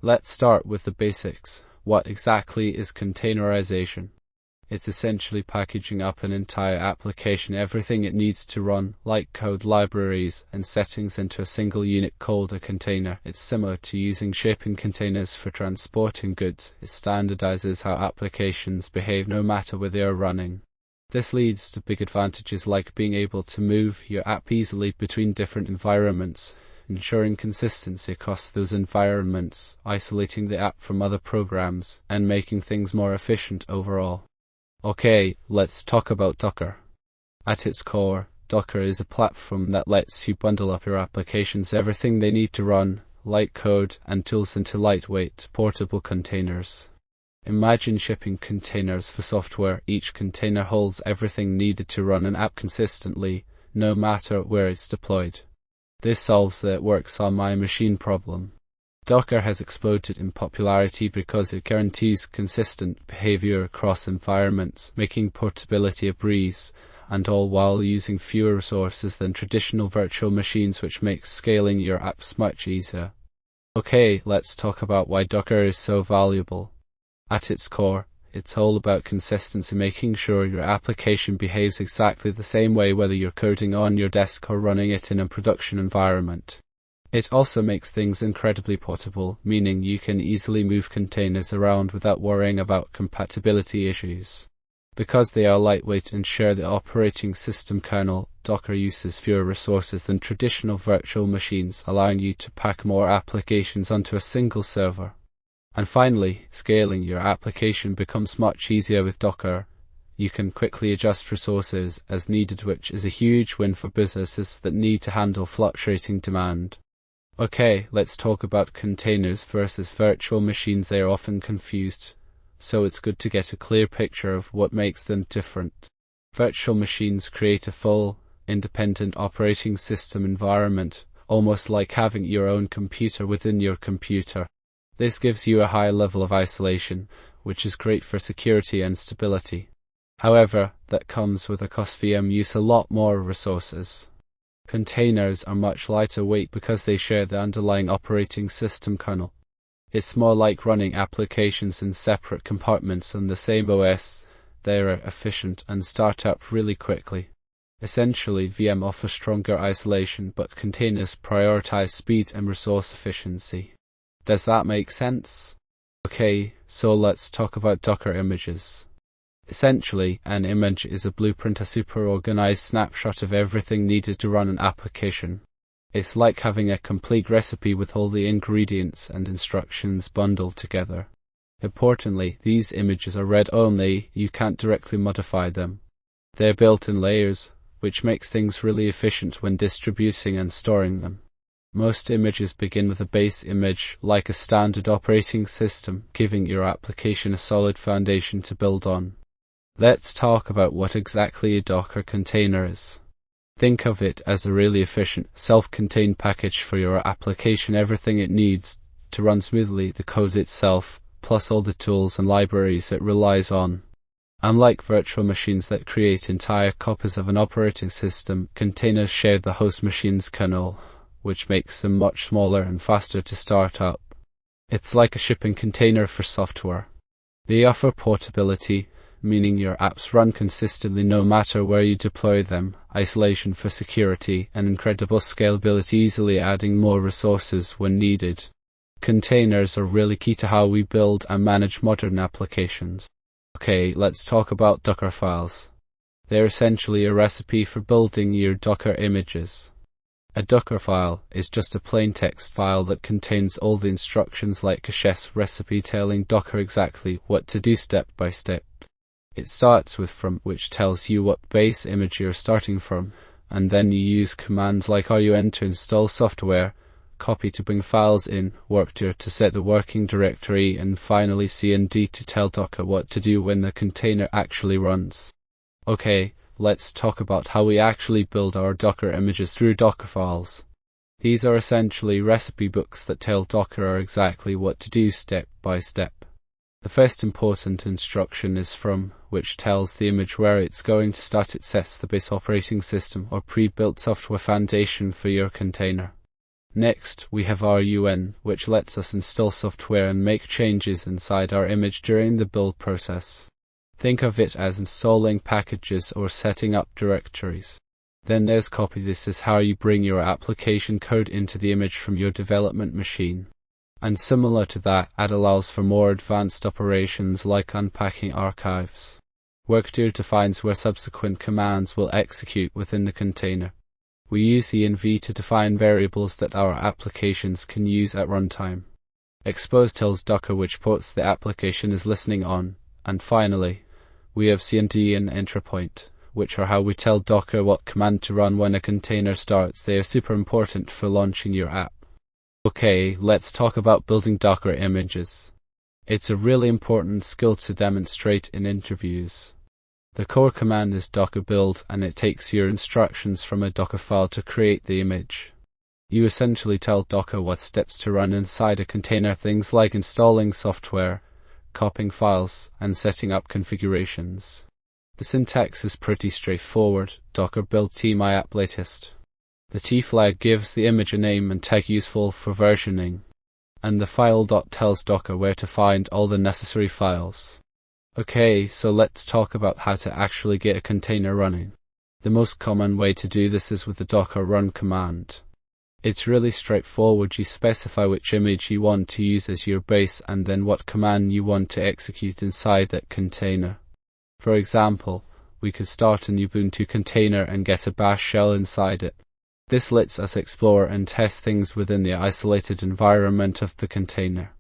Let's start with the basics. What exactly is containerization? It's essentially packaging up an entire application, everything it needs to run, like code, libraries, and settings, into a single unit called a container. It's similar to using shipping containers for transporting goods. It standardizes how applications behave no matter where they are running. This leads to big advantages like being able to move your app easily between different environments, ensuring consistency across those environments, isolating the app from other programs, and making things more efficient overall. Okay, let's talk about Docker. At its core, Docker is a platform that lets you bundle up your applications, everything they need to run, like code and tools, into lightweight, portable containers. Imagine shipping containers for software. Each container holds everything needed to run an app consistently, no matter where it's deployed. This solves the "it works on my machine" problem. Docker has exploded in popularity because it guarantees consistent behavior across environments, making portability a breeze, and all while using fewer resources than traditional virtual machines, which makes scaling your apps much easier. Okay, let's talk about why Docker is so valuable. At its core, it's all about consistency, making sure your application behaves exactly the same way whether you're coding on your desk or running it in a production environment. It also makes things incredibly portable, meaning you can easily move containers around without worrying about compatibility issues. Because they are lightweight and share the operating system kernel, Docker uses fewer resources than traditional virtual machines, allowing you to pack more applications onto a single server. And finally, scaling your application becomes much easier with Docker. You can quickly adjust resources as needed, which is a huge win for businesses that need to handle fluctuating demand. Okay, let's talk about containers versus virtual machines. They are often confused, so it's good to get a clear picture of what makes them different. Virtual machines create a full, independent operating system environment, almost like having your own computer within your computer. This gives you a high level of isolation, which is great for security and stability. However, that comes with a cost. VM use a lot more resources. Containers are much lighter weight because they share the underlying operating system kernel. It's more like running applications in separate compartments on the same OS. They are efficient and start up really quickly. Essentially, VM offers stronger isolation, but containers prioritize speed and resource efficiency. Does that make sense? Okay, so let's talk about Docker images. Essentially, an image is a blueprint, a super organized snapshot of everything needed to run an application. It's like having a complete recipe with all the ingredients and instructions bundled together. Importantly, these images are read-only, you can't directly modify them. They're built in layers, which makes things really efficient when distributing and storing them. Most images begin with a base image, like a standard operating system, giving your application a solid foundation to build on. Let's talk about what exactly a Docker container is. Think of it as a really efficient, self-contained package for your application, everything it needs to run smoothly, the code itself, plus all the tools and libraries it relies on. Unlike virtual machines that create entire copies of an operating system, containers share the host machine's kernel, which makes them much smaller and faster to start up. It's like a shipping container for software. They offer portability, meaning your apps run consistently no matter where you deploy them, isolation for security, and incredible scalability, easily adding more resources when needed. Containers are really key to how we build and manage modern applications. Okay, let's talk about Docker files. They're essentially a recipe for building your Docker images. A Docker file is just a plain text file that contains all the instructions, like a chef's recipe telling Docker exactly what to do step by step. It starts with from, which tells you what base image you're starting from, and then you use commands like run to install software, copy to bring files in, workdir to set the working directory, and finally cmd to tell Docker what to do when the container actually runs. Okay, let's talk about how we actually build our Docker images through Docker files. These are essentially recipe books that tell Docker exactly what to do step by step. The first important instruction is from, which tells the image where it's going to start. It sets the base operating system or pre-built software foundation for your container. Next, we have RUN, which lets us install software and make changes inside our image during the build process. Think of it as installing packages or setting up directories. Then there's copy. This is how you bring your application code into the image from your development machine. And similar to that, add allows for more advanced operations like unpacking archives. Workdir defines where subsequent commands will execute within the container. We use env to define variables that our applications can use at runtime. Expose tells Docker which ports the application is listening on. And finally, we have cmd and entry point, which are how we tell Docker what command to run when a container starts. They are super important for launching your app. Okay, let's talk about building Docker images. It's a really important skill to demonstrate in interviews. The core command is docker build, and it takes your instructions from a Docker file to create the image. You essentially tell Docker what steps to run inside a container, things like installing software, copying files, and setting up configurations. The syntax is pretty straightforward. Docker build t my app latest. The T flag gives the image a name and tag useful for versioning. And the file dot tells Docker where to find all the necessary files. Okay, so let's talk about how to actually get a container running. The most common way to do this is with the docker run command. It's really straightforward. You specify which image you want to use as your base and then what command you want to execute inside that container. For example, we could start an Ubuntu container and get a bash shell inside it. This lets us explore and test things within the isolated environment of the container.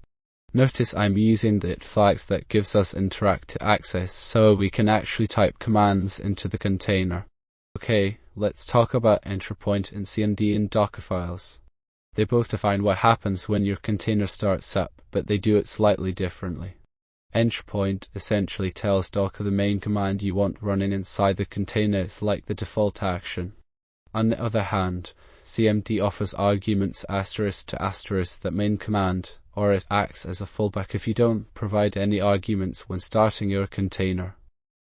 Notice I'm using the it flags that gives us interactive access so we can actually type commands into the container. Okay, let's talk about entry point and cmd in Docker files. They both define what happens when your container starts up, but they do it slightly differently. Entry point essentially tells Docker the main command you want running inside the container is like the default action. On the other hand, cmd offers arguments asterisk to asterisk that main command, or it acts as a fallback if you don't provide any arguments when starting your container.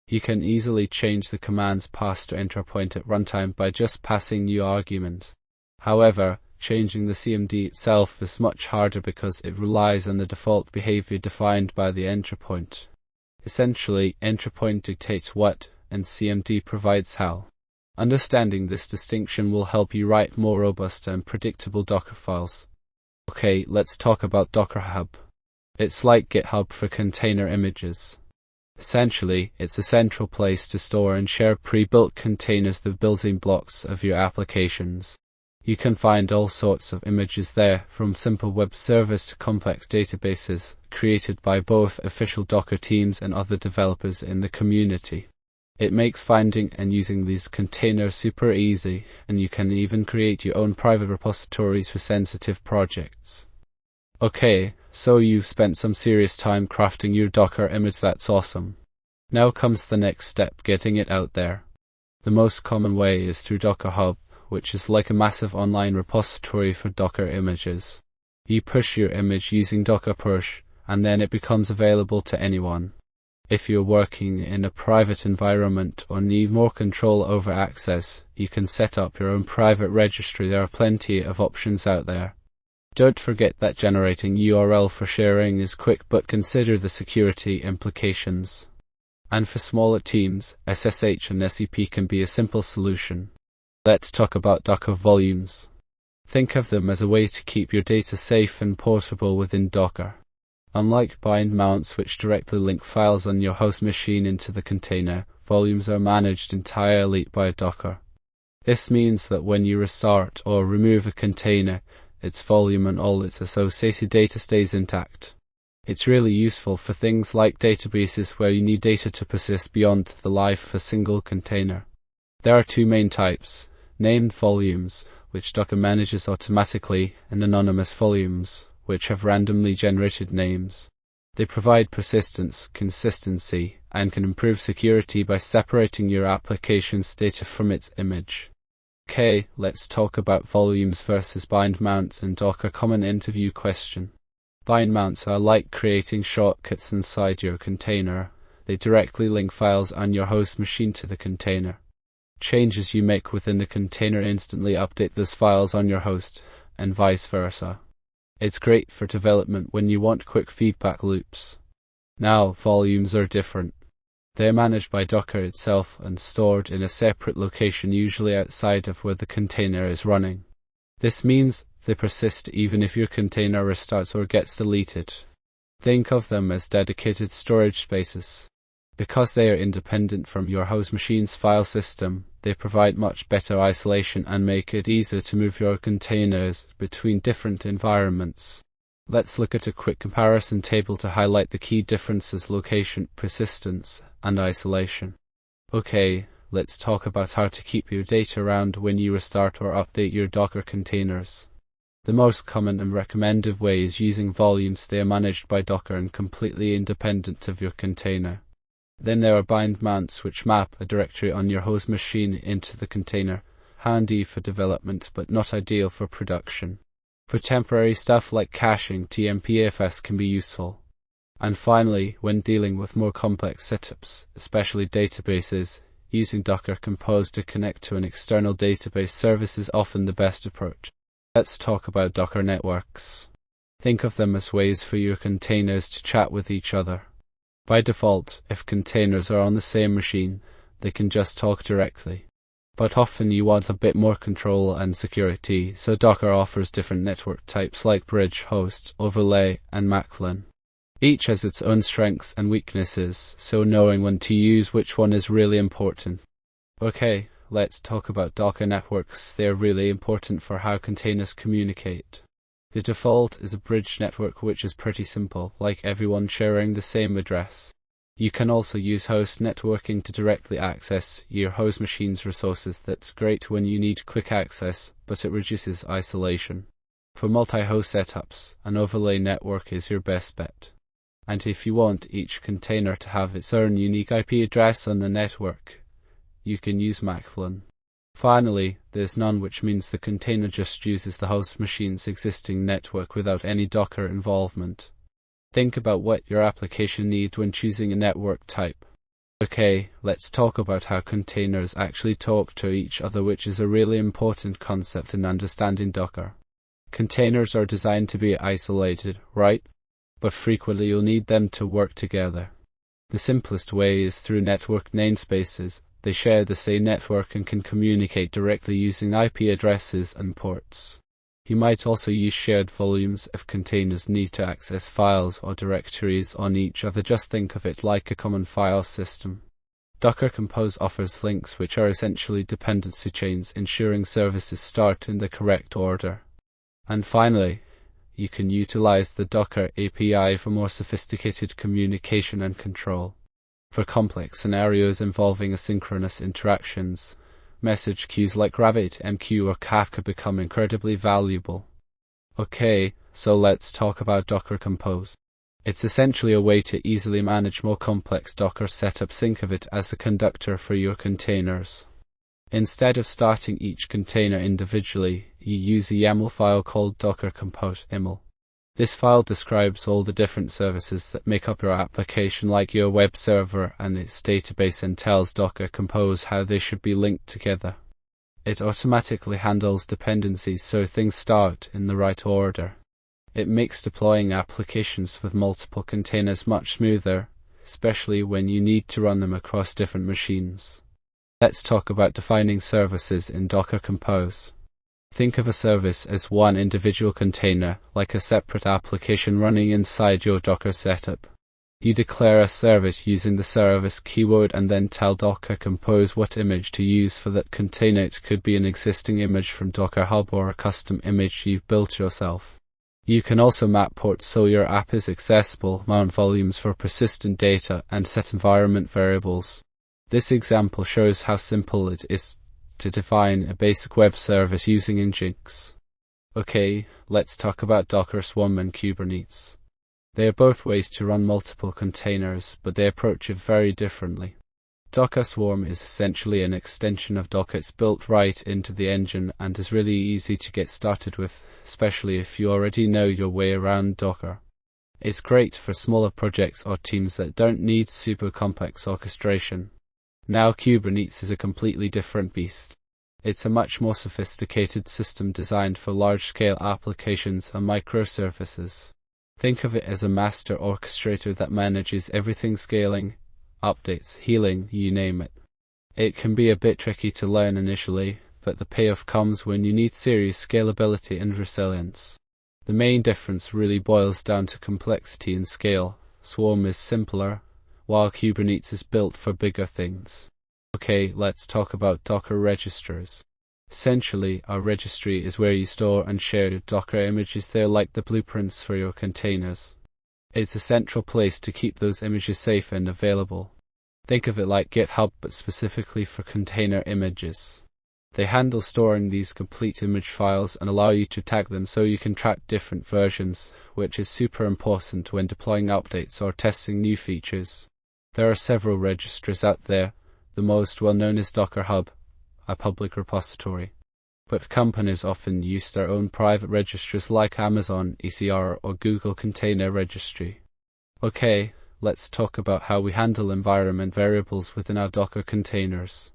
You can easily change the commands passed to entry point at runtime by just passing new argument. However, changing the cmd itself is much harder because it relies on the default behavior defined by the entry point. Essentially, entry point dictates what, and cmd provides how. Understanding this distinction will help you write more robust and predictable Docker files. Okay, let's talk about Docker Hub. It's like GitHub for container images. Essentially, it's a central place to store and share pre-built containers, the building blocks of your applications. You can find all sorts of images there, from simple web servers to complex databases, created by both official Docker teams and other developers in the community. It makes finding and using these containers super easy, and you can even create your own private repositories for sensitive projects. Okay, so you've spent some serious time crafting your Docker image. That's awesome. Now comes the next step, getting it out there. The most common way is through Docker Hub, which is like a massive online repository for Docker images. You push your image using Docker push, and then it becomes available to anyone. If you're working in a private environment or need more control over access, you can set up your own private registry. There are plenty of options out there. Don't forget that generating URL for sharing is quick, but consider the security implications. And for smaller teams, SSH and SEP can be a simple solution. Let's talk about Docker volumes. Think of them as a way to keep your data safe and portable within Docker. Unlike bind mounts, which directly link files on your host machine into the container, volumes are managed entirely by Docker. This means that when you restart or remove a container, its volume and all its associated data stays intact. It's really useful for things like databases where you need data to persist beyond the life of a single container. There are two main types: named volumes, which Docker manages automatically, and anonymous volumes, which have randomly generated names. They provide persistence, consistency, and can improve security by separating your application's data from its image. Okay, let's talk about volumes versus bind mounts in Docker. Common interview question. Bind mounts are like creating shortcuts inside your container. They directly link files on your host machine to the container. Changes you make within the container instantly update those files on your host, and vice versa. It's great for development when you want quick feedback loops. Now, volumes are different. They are managed by Docker itself and stored in a separate location, usually outside of where the container is running. This means they persist even if your container restarts or gets deleted. Think of them as dedicated storage spaces. Because they are independent from your host machine's file system, they provide much better isolation and make it easier to move your containers between different environments. Let's look at a quick comparison table to highlight the key differences: location, persistence, and isolation. Okay, let's talk about how to keep your data around when you restart or update your Docker containers. The most common and recommended way is using volumes. They are managed by Docker and completely independent of your container. Then there are bind mounts, which map a directory on your host machine into the container. Handy for development, but not ideal for production. For temporary stuff like caching, TMPFS can be useful. And finally, when dealing with more complex setups, especially databases, using Docker Compose to connect to an external database service is often the best approach. Let's talk about Docker networks. Think of them as ways for your containers to chat with each other. By default, if containers are on the same machine, they can just talk directly. But often you want a bit more control and security, so Docker offers different network types like bridge, host, overlay, and maclin. Each has its own strengths and weaknesses, so knowing when to use which one is really important. Okay, let's talk about Docker networks. They are really important for how containers communicate. The default is a bridge network, which is pretty simple, like everyone sharing the same address. You can also use host networking to directly access your host machine's resources. That's great when you need quick access, but it reduces isolation. For multi-host setups, an overlay network is your best bet. And if you want each container to have its own unique IP address on the network, you can use maclin. Finally, there's none, which means the container just uses the host machine's existing network without any Docker involvement. Think about what your application needs when choosing a network type. Okay, let's talk about how containers actually talk to each other, which is a really important concept in understanding Docker. Containers are designed to be isolated, right? But frequently you'll need them to work together. The simplest way is through network namespaces. They share the same network and can communicate directly using IP addresses and ports. You might also use shared volumes if containers need to access files or directories on each other. Just think of it like a common file system. Docker Compose offers links, which are essentially dependency chains, ensuring services start in the correct order. And finally, you can utilize the Docker API for more sophisticated communication and control. For complex scenarios involving asynchronous interactions, message queues like RabbitMQ or Kafka become incredibly valuable. Okay, so let's talk about Docker Compose. It's essentially a way to easily manage more complex Docker setups. Think of it as a conductor for your containers. Instead of starting each container individually, you use a YAML file called Docker Compose YAML. This file describes all the different services that make up your application, like your web server and its database, and tells Docker Compose how they should be linked together. It automatically handles dependencies so things start in the right order. It makes deploying applications with multiple containers much smoother, especially when you need to run them across different machines. Let's talk about defining services in Docker Compose. Think of a service as one individual container, like a separate application running inside your Docker setup. You declare a service using the service keyword and then tell Docker Compose what image to use for that container. It could be an existing image from Docker Hub or a custom image you've built yourself. You can also map ports so your app is accessible, mount volumes for persistent data, and set environment variables. This example shows how simple it is to define a basic web service using Nginx. Okay, let's talk about Docker Swarm and Kubernetes. They are both ways to run multiple containers, but they approach it very differently. Docker Swarm is essentially an extension of Docker. It's built right into the engine and is really easy to get started with, especially if you already know your way around Docker. It's great for smaller projects or teams that don't need super complex orchestration. Now Kubernetes is a completely different beast. It's a much more sophisticated system designed for large-scale applications and microservices. Think of it as a master orchestrator that manages everything: scaling, updates, healing, you name it. It can be a bit tricky to learn initially, but the payoff comes when you need serious scalability and resilience. The main difference really boils down to complexity and scale. Swarm is simpler, while Kubernetes is built for bigger things. Okay, let's talk about Docker registers. Essentially, a registry is where you store and share your Docker images. They're like the blueprints for your containers. It's a central place to keep those images safe and available. Think of it like GitHub, but specifically for container images. They handle storing these complete image files and allow you to tag them so you can track different versions, which is super important when deploying updates or testing new features. There are several registries out there. The most well-known is Docker Hub, a public repository. But companies often use their own private registries like Amazon ECR or Google Container Registry. Okay, let's talk about how we handle environment variables within our Docker containers.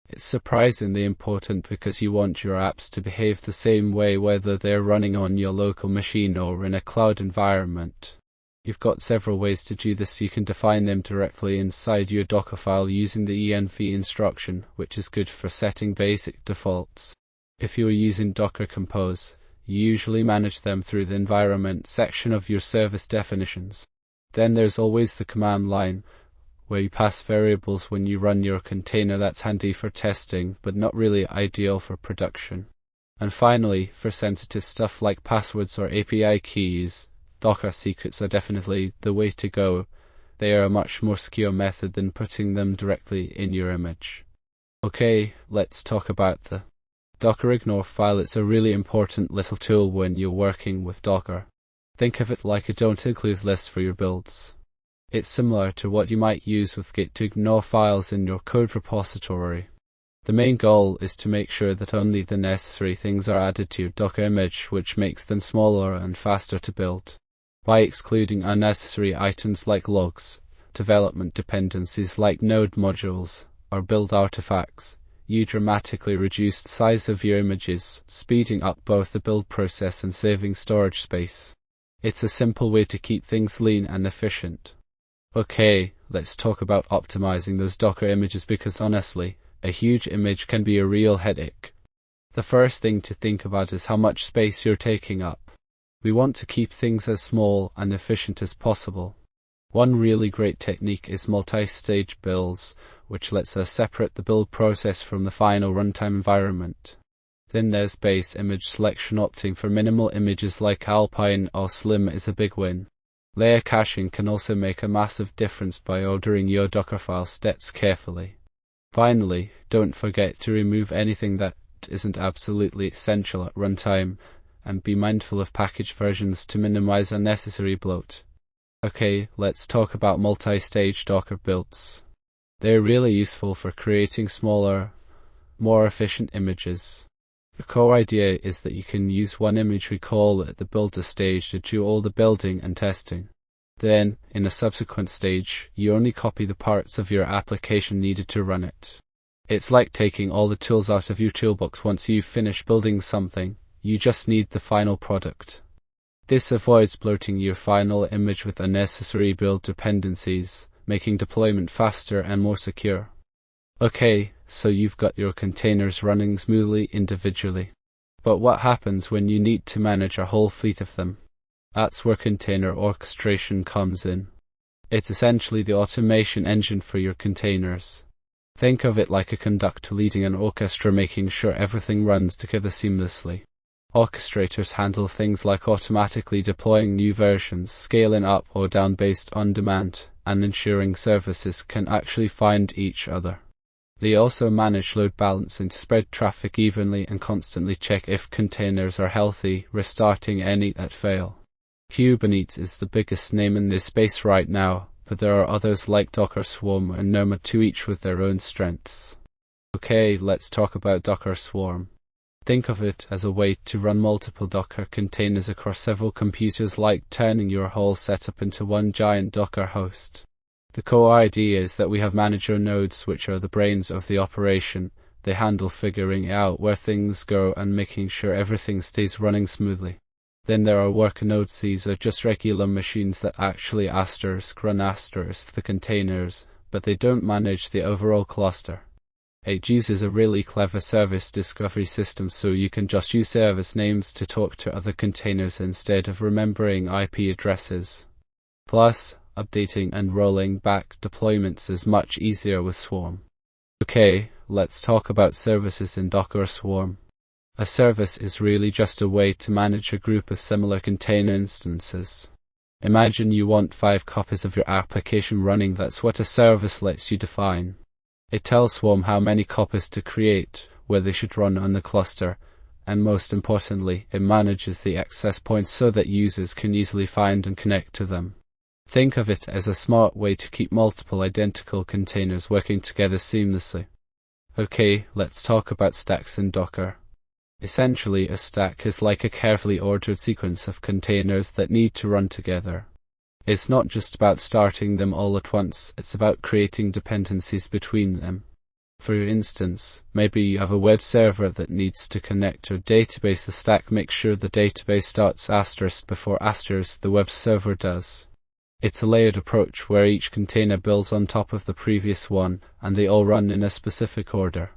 It's surprisingly important because you want your apps to behave the same way whether they're running on your local machine or in a cloud environment. You've got several ways to do this. You can define them directly inside your Docker file using the env instruction, which is good for setting basic defaults. If you're using Docker Compose, you usually manage them through the environment section of your service definitions. Then there's always the command line, where you pass variables when you run your container. That's handy for testing, but not really ideal for production. And finally, for sensitive stuff like passwords or API keys, Docker secrets are definitely the way to go. They are a much more secure method than putting them directly in your image. Okay, let's talk about the Docker ignore file. It's a really important little tool when you're working with Docker. Think of it like a don't include list for your builds. It's similar to what you might use with Git to ignore files in your code repository. The main goal is to make sure that only the necessary things are added to your Docker image, which makes them smaller and faster to build. By excluding unnecessary items like logs, development dependencies like node modules, or build artifacts, you dramatically reduce the size of your images, speeding up both the build process and saving storage space. It's a simple way to keep things lean and efficient. Okay, let's talk about optimizing those Docker images, because honestly, a huge image can be a real headache. The first thing to think about is how much space you're taking up. We want to keep things as small and efficient as possible. One really great technique is multi-stage builds, which lets us separate the build process from the final runtime environment. Then there's base image selection. Opting for minimal images like Alpine or Slim is a big win. Layer caching can also make a massive difference by ordering your Docker file steps carefully. Finally, don't forget to remove anything that isn't absolutely essential at runtime, and be mindful of package versions to minimize unnecessary bloat. Okay, let's talk about multi-stage Docker builds. They're really useful for creating smaller, more efficient images. The core idea is that you can use one image we call at the builder stage to do all the building and testing. Then, in a subsequent stage, you only copy the parts of your application needed to run it. It's like taking all the tools out of your toolbox. Once you've finished building something, you just need the final product. This avoids bloating your final image with unnecessary build dependencies, making deployment faster and more secure. Okay, so you've got your containers running smoothly individually. But what happens when you need to manage a whole fleet of them? That's where container orchestration comes in. It's essentially the automation engine for your containers. Think of it like a conductor leading an orchestra, making sure everything runs together seamlessly. Orchestrators handle things like automatically deploying new versions, scaling up or down based on demand, and ensuring services can actually find each other. They also manage load balancing to spread traffic evenly and constantly check if containers are healthy, restarting any that fail. Kubernetes is the biggest name in this space right now, but there are others like Docker Swarm and Nomad too, each with their own strengths. Okay, let's talk about Docker Swarm. Think of it as a way to run multiple Docker containers across several computers, like turning your whole setup into one giant Docker host. The core idea is that we have manager nodes, which are the brains of the operation, They handle figuring out where things go and making sure everything stays running smoothly. Then there are worker nodes. These are just regular machines that actually run the containers, but they don't manage the overall cluster. It uses a really clever service discovery system, so you can just use service names to talk to other containers instead of remembering IP addresses. Plus, updating and rolling back deployments is much easier with Swarm. Okay, let's talk about services in Docker or Swarm. A service is really just a way to manage a group of similar container instances. Imagine you want 5 copies of your application running. That's what a service lets you define. It tells Swarm how many copies to create, where they should run on the cluster, and most importantly, it manages the access points so that users can easily find and connect to them. Think of it as a smart way to keep multiple identical containers working together seamlessly. Okay, let's talk about stacks in Docker. Essentially, a stack is like a carefully ordered sequence of containers that need to run together. It's not just about starting them all at once, it's about creating dependencies between them. For instance, maybe you have a web server that needs to connect to a database. The stack makes sure the database starts * before * the web server does. It's a layered approach where each container builds on top of the previous one, and they all run in a specific order.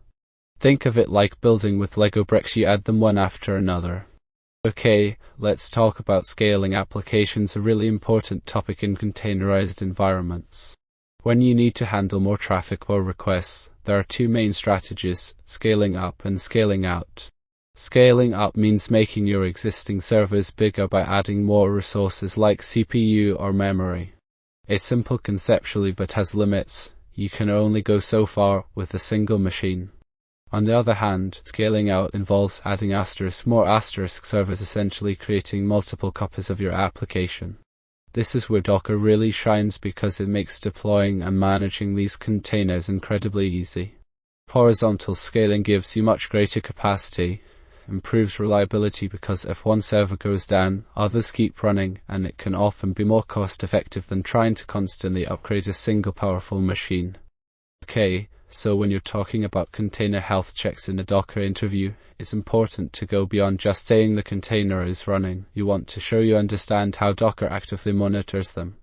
Think of it like building with Lego bricks. You add them one after another. Okay, let's talk about scaling applications, a really important topic in containerized environments. When you need to handle more traffic or requests, there are 2 main strategies: scaling up and scaling out. Scaling up means making your existing servers bigger by adding more resources like CPU or memory. It's simple conceptually but has limits. You can only go so far with a single machine. On the other hand, scaling out involves adding more servers, essentially creating multiple copies of your application. This is where Docker really shines because it makes deploying and managing these containers incredibly easy. Horizontal scaling gives you much greater capacity, improves reliability because if one server goes down, others keep running, and it can often be more cost-effective than trying to constantly upgrade a single powerful machine. Okay, so when you're talking about container health checks in a Docker interview, it's important to go beyond just saying the container is running. You want to show you understand how Docker actively monitors them.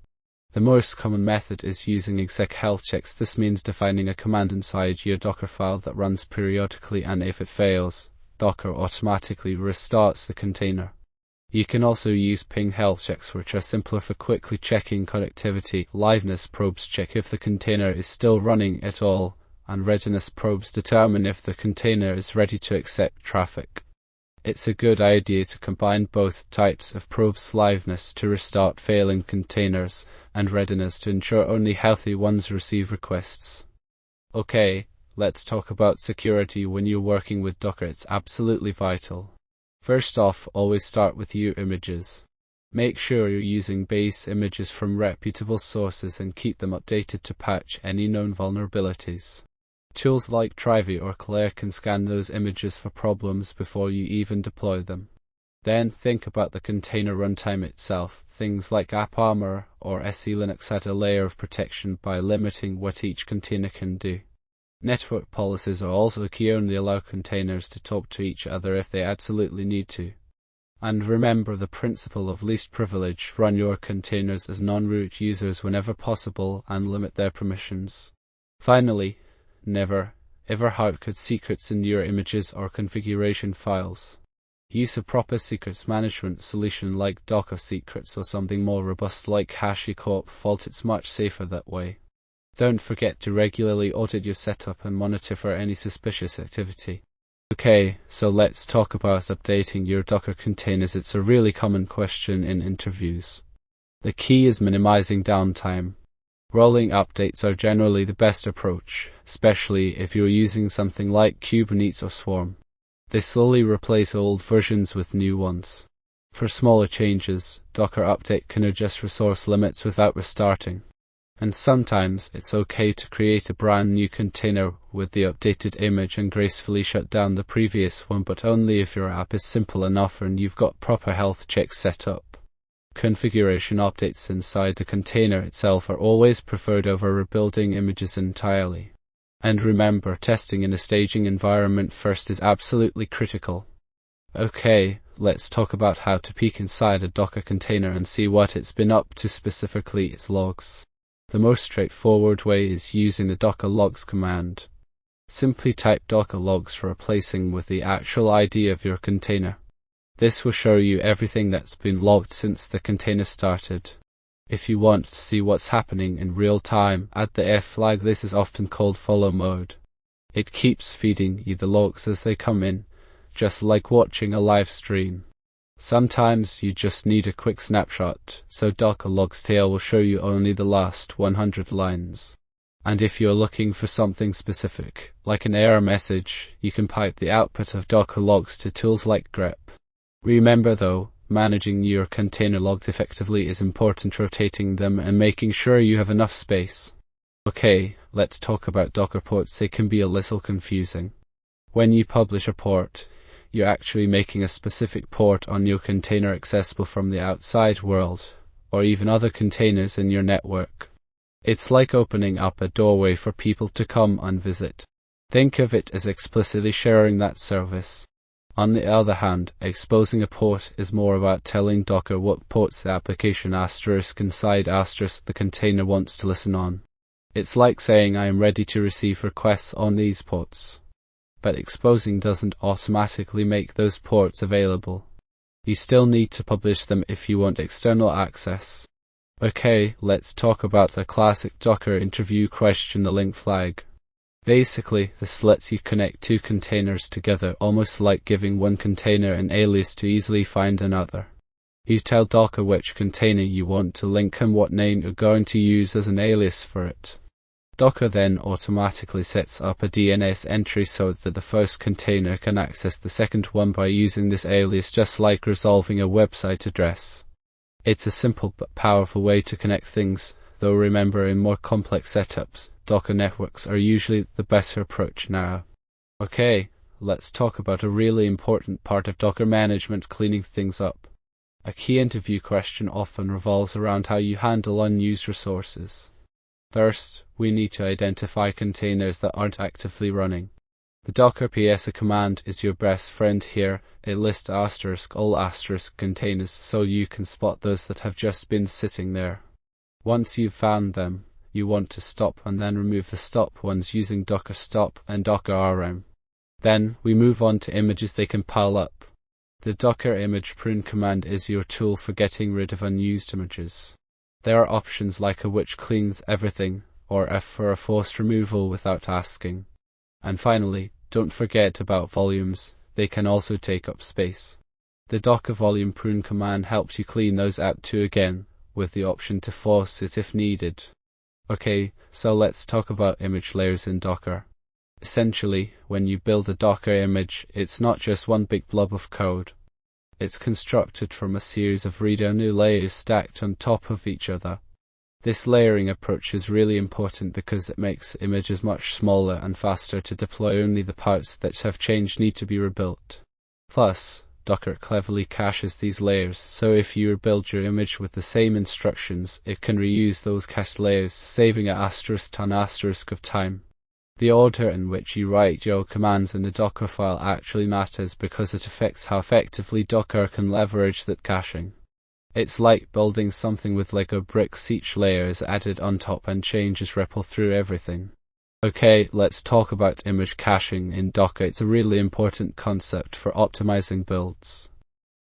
The most common method is using exec health checks. This means defining a command inside your Docker file that runs periodically, and if it fails, Docker automatically restarts the container. You can also use ping health checks, which are simpler for quickly checking connectivity. Liveness probes check if the container is still running at all, and readiness probes determine if the container is ready to accept traffic. It's a good idea to combine both types of probes: liveness to restart failing containers, and readiness to ensure only healthy ones receive requests. Okay, let's talk about security. When you're working with Docker, it's absolutely vital. First off, always start with your images. Make sure you're using base images from reputable sources and keep them updated to patch any known vulnerabilities. Tools like Trivy or Claire can scan those images for problems before you even deploy them. Then think about the container runtime itself. Things like AppArmor or SE Linux add a layer of protection by limiting what each container can do. Network policies are also key. Only allow containers to talk to each other if they absolutely need to. And remember the principle of least privilege. Run your containers as non-root users whenever possible and limit their permissions. Finally, never, ever hardcode secrets in your images or configuration files. Use a proper secrets management solution like Docker Secrets or something more robust like HashiCorp Vault. It's much safer that way. Don't forget to regularly audit your setup and monitor for any suspicious activity. Okay, so let's talk about updating your Docker containers. It's a really common question in interviews. The key is minimizing downtime. Rolling updates are generally the best approach, especially if you're using something like Kubernetes or Swarm. They slowly replace old versions with new ones. For smaller changes, Docker Update can adjust resource limits without restarting. And sometimes it's okay to create a brand new container with the updated image and gracefully shut down the previous one, but only if your app is simple enough and you've got proper health checks set up. Configuration updates inside the container itself are always preferred over rebuilding images entirely. And remember, testing in a staging environment first is absolutely critical. Okay, let's talk about how to peek inside a Docker container and see what it's been up to, specifically its logs. The most straightforward way is using the docker logs command. Simply type docker logs, replacing with the actual ID of your container. This will show you everything that's been logged since the container started. If you want to see what's happening in real time, add the F flag. This is often called follow mode. It keeps feeding you the logs as they come in, just like watching a live stream. Sometimes you just need a quick snapshot, so Docker logs tail will show you only the last 100 lines. And if you're looking for something specific, like an error message, you can pipe the output of Docker logs to tools like grep. Remember though, managing your container logs effectively is important, rotating them and making sure you have enough space. Okay, let's talk about Docker ports. They can be a little confusing. When you publish a port, you're actually making a specific port on your container accessible from the outside world, or even other containers in your network. It's like opening up a doorway for people to come and visit. Think of it as explicitly sharing that service. On the other hand, exposing a port is more about telling Docker what ports the application inside the container wants to listen on. It's like saying I am ready to receive requests on these ports. But exposing doesn't automatically make those ports available. You still need to publish them if you want external access. Okay, let's talk about the classic Docker interview question, the link flag. Basically, this lets you connect two containers together, almost like giving one container an alias to easily find another. You tell Docker which container you want to link and what name you're going to use as an alias for it. Docker then automatically sets up a DNS entry so that the first container can access the second one by using this alias, just like resolving a website address. It's a simple but powerful way to connect things, though remember, in more complex setups, Docker networks are usually the better approach now. Okay, let's talk about a really important part of Docker management, cleaning things up. A key interview question often revolves around how you handle unused resources. First, we need to identify containers that aren't actively running. The Docker PS command is your best friend here. It lists all containers so you can spot those that have just been sitting there. Once you've found them, you want to stop and then remove the stop ones using Docker stop and Docker rm. Then we move on to images. They can pile up. The Docker image prune command is your tool for getting rid of unused images. There are options like a which cleans everything, or F for a forced removal without asking. And finally, don't forget about volumes. They can also take up space. The Docker volume prune command helps you clean those out too, again, with the option to force it if needed. Okay, so let's talk about image layers in Docker. Essentially, when you build a Docker image, it's not just one big blob of code. It's constructed from a series of read-only layers stacked on top of each other. This layering approach is really important because it makes images much smaller and faster to deploy. Only the parts that have changed need to be rebuilt. Plus, Docker cleverly caches these layers, so if you rebuild your image with the same instructions, it can reuse those cached layers, saving an asterisk of time. The order in which you write your commands in the Docker file actually matters because it affects how effectively Docker can leverage that caching. It's like building something with Lego bricks. Each layer is added on top and changes ripple through everything. Okay, let's talk about image caching in Docker. It's a really important concept for optimizing builds.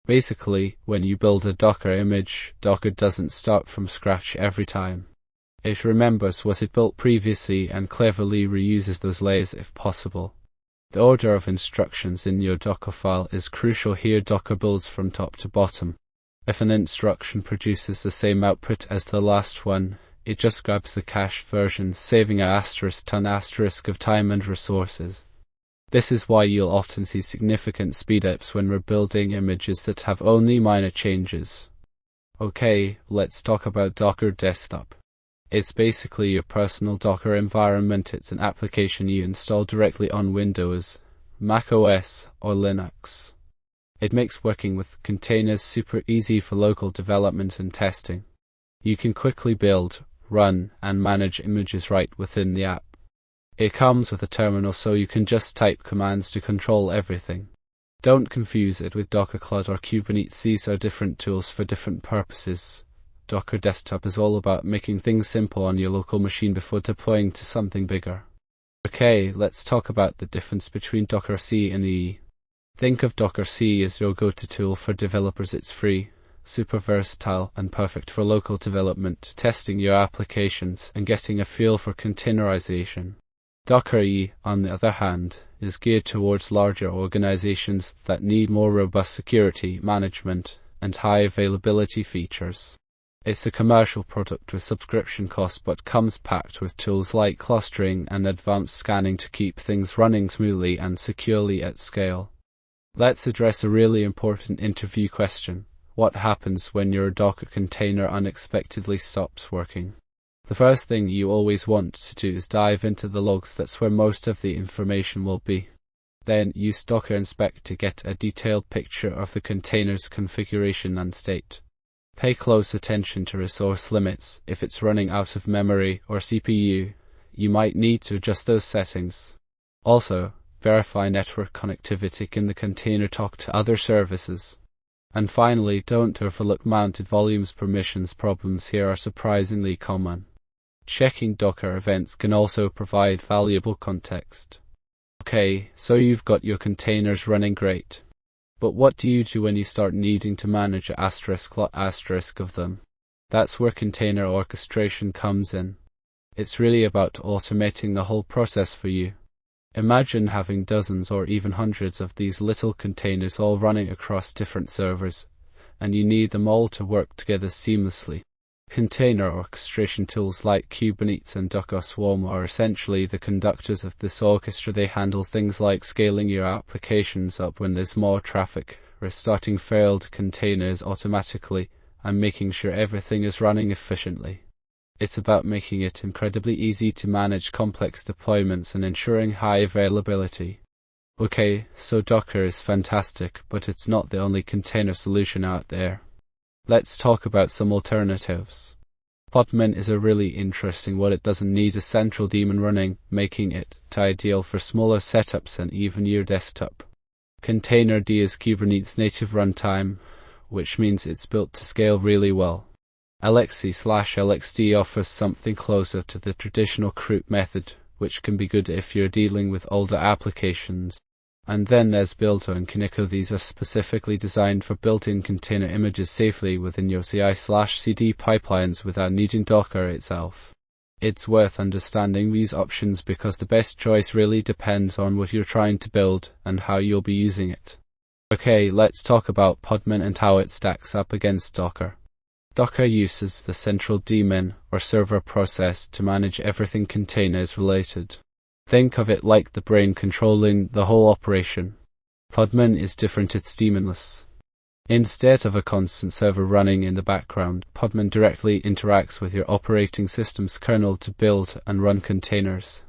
Basically, when you build a Docker image, Docker doesn't start from scratch every time. It remembers what it built previously and cleverly reuses those layers if possible. The order of instructions in your Docker file is crucial here. Docker builds from top to bottom. If an instruction produces the same output as the last one, it just grabs the cached version, saving an asterisk of time and resources. This is why you'll often see significant speedups when rebuilding images that have only minor changes. Okay, let's talk about Docker Desktop. It's basically your personal Docker environment. It's an application you install directly on Windows, Mac OS, or Linux. It makes working with containers super easy for local development and testing. You can quickly build, run, and manage images right within the app. It comes with a terminal so you can just type commands to control everything. Don't confuse it with Docker CLUD or Kubernetes. These are different tools for different purposes. Docker Desktop is all about making things simple on your local machine before deploying to something bigger. Okay, let's talk about the difference between Docker C and EE. Think of Docker C as your go-to tool for developers. It's free, super versatile, and perfect for local development, testing your applications, and getting a feel for containerization. Docker E, on the other hand, is geared towards larger organizations that need more robust security management and high availability features. It's a commercial product with subscription costs but comes packed with tools like clustering and advanced scanning to keep things running smoothly and securely at scale. Let's address a really important interview question. What happens when your Docker container unexpectedly stops working? The first thing you always want to do is dive into the logs. That's where most of the information will be. Then use Docker Inspect to get a detailed picture of the container's configuration and state. Pay close attention to resource limits. If it's running out of memory or CPU, you might need to adjust those settings. Also, verify network connectivity. Can the container talk to other services? And finally, don't overlook mounted volumes. Permissions problems here are surprisingly common. Checking Docker events can also provide valuable context. Okay, so you've got your containers running great. But what do you do when you start needing to manage a lot of them? That's where container orchestration comes in. It's really about automating the whole process for you. Imagine having dozens or even hundreds of these little containers all running across different servers, and you need them all to work together seamlessly. Container orchestration tools like Kubernetes and Docker Swarm are essentially the conductors of this orchestra. They handle things like scaling your applications up when there's more traffic, restarting failed containers automatically, and making sure everything is running efficiently. It's about making it incredibly easy to manage complex deployments and ensuring high availability. Okay, so Docker is fantastic, but it's not the only container solution out there. Let's talk about some alternatives. Podman is a really interesting one. It doesn't need a central daemon running, making it ideal for smaller setups and even your desktop. Containerd is Kubernetes native runtime, which means it's built to scale really well. LXC/LXD offers something closer to the traditional root method, which can be good if you're dealing with older applications. And then there's Builto and Kaneko. These are specifically designed for built-in container images safely within your CI/CD pipelines without needing Docker itself. It's worth understanding these options because the best choice really depends on what you're trying to build and how you'll be using it. Okay, let's talk about Podman and how it stacks up against Docker. Docker uses the central daemon or server process to manage everything containers related. Think of it like the brain controlling the whole operation. Podman is different. It's daemonless. Instead of a constant server running in the background, Podman directly interacts with your operating system's kernel to build and run containers.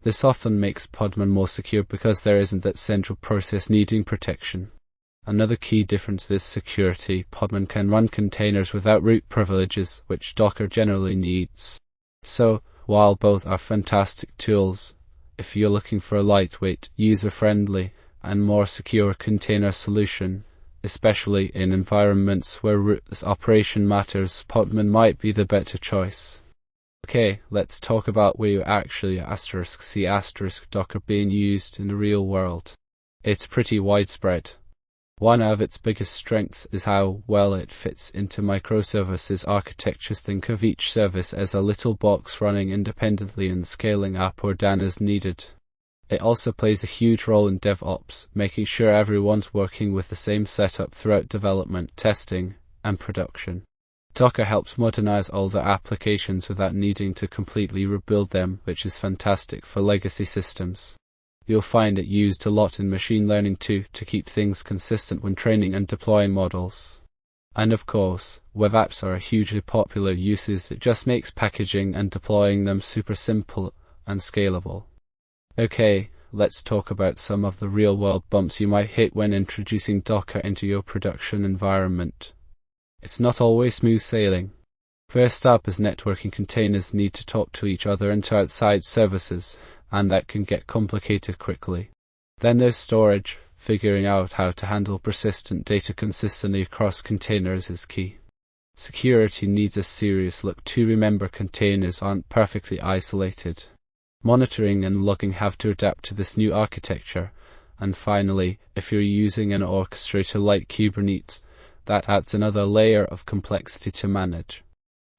This often makes Podman more secure because there isn't that central process needing protection. Another key difference is security. Podman can run containers without root privileges, which Docker generally needs. So, while both are fantastic tools, if you're looking for a lightweight, user-friendly, and more secure container solution, especially in environments where rootless operation matters, Podman might be the better choice. Okay, let's talk about where you actually see Docker being used in the real world. It's pretty widespread. One of its biggest strengths is how well it fits into microservices architectures. Think of each service as a little box running independently and scaling up or down as needed. It also plays a huge role in DevOps, making sure everyone's working with the same setup throughout development, testing, and production. Docker helps modernize older applications without needing to completely rebuild them, which is fantastic for legacy systems. You'll find it used a lot in machine learning too, to keep things consistent when training and deploying models. And of course, web apps are a hugely popular uses. It just makes packaging and deploying them super simple and scalable. Okay, let's talk about some of the real-world bumps you might hit when introducing Docker into your production environment. It's not always smooth sailing. First up is networking. Containers need to talk to each other and to outside services, and that can get complicated quickly. Then there's storage. Figuring out how to handle persistent data consistently across containers is key. Security needs a serious look too. Remember, containers aren't perfectly isolated. Monitoring and logging have to adapt to this new architecture. And finally, if you're using an orchestrator like Kubernetes, that adds another layer of complexity to manage.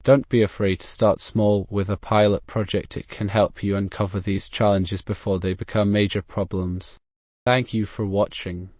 Don't be afraid to start small with a pilot project. It can help you uncover these challenges before they become major problems. Thank you for watching.